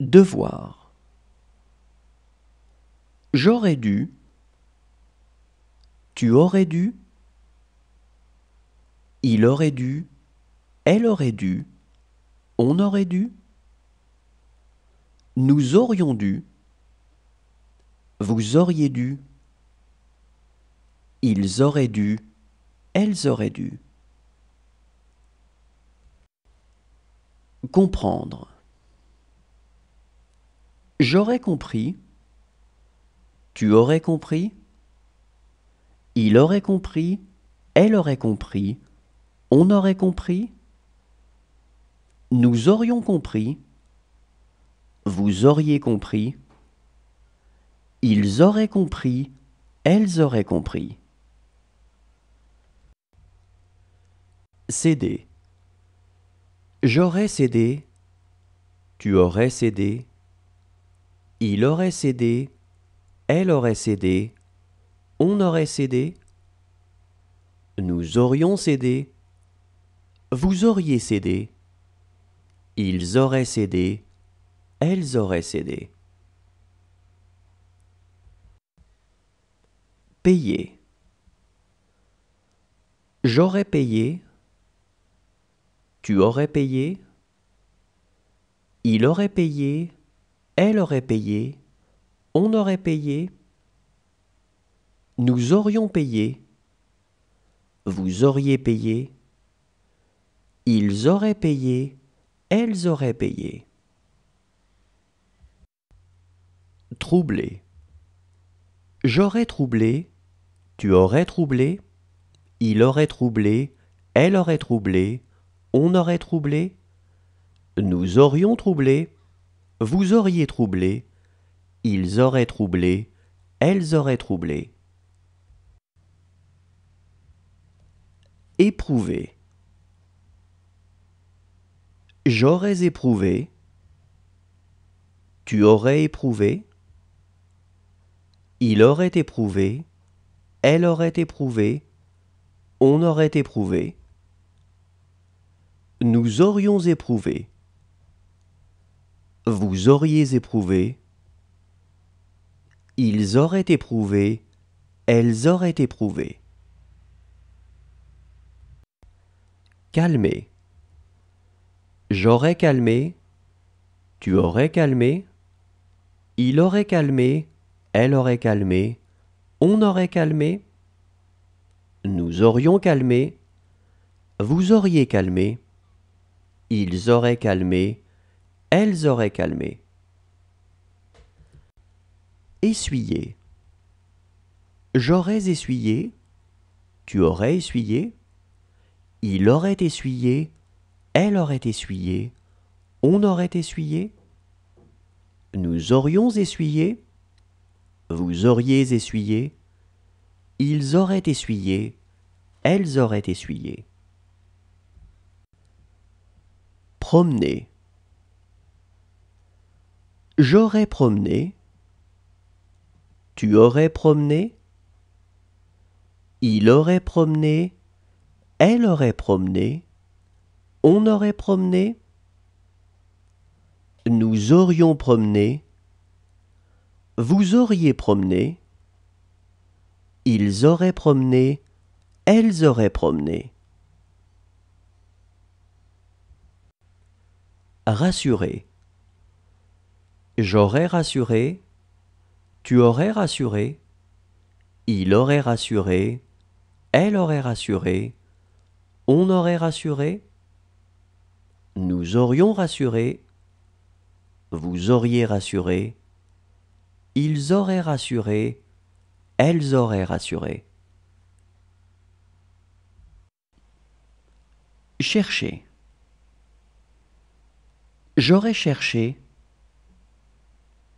Devoir. J'aurais dû. Tu aurais dû. Il aurait dû. Elle aurait dû. On aurait dû. Nous aurions dû. Vous auriez dû. Ils auraient dû. Elles auraient dû. Comprendre. J'aurais compris. Tu aurais compris. Il aurait compris. Elle aurait compris. On aurait compris. Nous aurions compris. Vous auriez compris. Ils auraient compris. Elles auraient compris. Céder. J'aurais cédé. Tu aurais cédé. Il aurait cédé. Elle aurait cédé. On aurait cédé. Nous aurions cédé. Vous auriez cédé. Ils auraient cédé. Elles auraient cédé. Payer. J'aurais payé. Tu aurais payé. Il aurait payé. Elle aurait payé. On aurait payé. Nous aurions payé. Vous auriez payé. Ils auraient payé. Elles auraient payé. Troubler. J'aurais troublé. Tu aurais troublé. Il aurait troublé. Elle aurait troublé. On aurait troublé. Nous aurions troublé. Vous auriez troublé. Ils auraient troublé. Elles auraient troublé. Éprouver. J'aurais éprouvé. Tu aurais éprouvé. Il aurait éprouvé. Elle aurait éprouvé. On aurait éprouvé. Nous aurions éprouvé. Vous auriez éprouvé. Ils auraient éprouvé. Elles auraient éprouvé. Calmer. J'aurais calmé. Tu aurais calmé. Il aurait calmé. Elle aurait calmé. On aurait calmé. Nous aurions calmé. Vous auriez calmé. Ils auraient calmé. Elles auraient calmé. Essuyer. J'aurais essuyé. Tu aurais essuyé. Il aurait essuyé. Elle aurait essuyé. On aurait essuyé. Nous aurions essuyé. Vous auriez essuyé. Ils auraient essuyé. Elles auraient essuyé. Promener. J'aurais promené. Tu aurais promené. Il aurait promené. Elle aurait promené. On aurait promené. Nous aurions promené. Vous auriez promené. Ils auraient promené. Elles auraient promené. Rassurer. J'aurais rassuré. Tu aurais rassuré. Il aurait rassuré. Elle aurait rassuré. On aurait rassuré. Nous aurions rassuré. Vous auriez rassuré. Ils auraient rassuré. Elles auraient rassuré. Chercher. J'aurais cherché.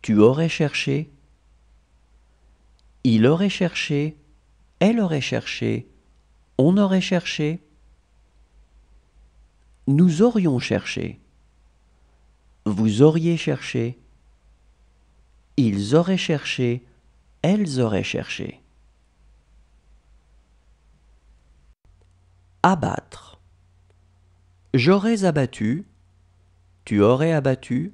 Tu aurais cherché. Il aurait cherché. Elle aurait cherché. On aurait cherché. Nous aurions cherché. Vous auriez cherché. Ils auraient cherché. Elles auraient cherché. Abattre. J'aurais abattu. Tu aurais abattu.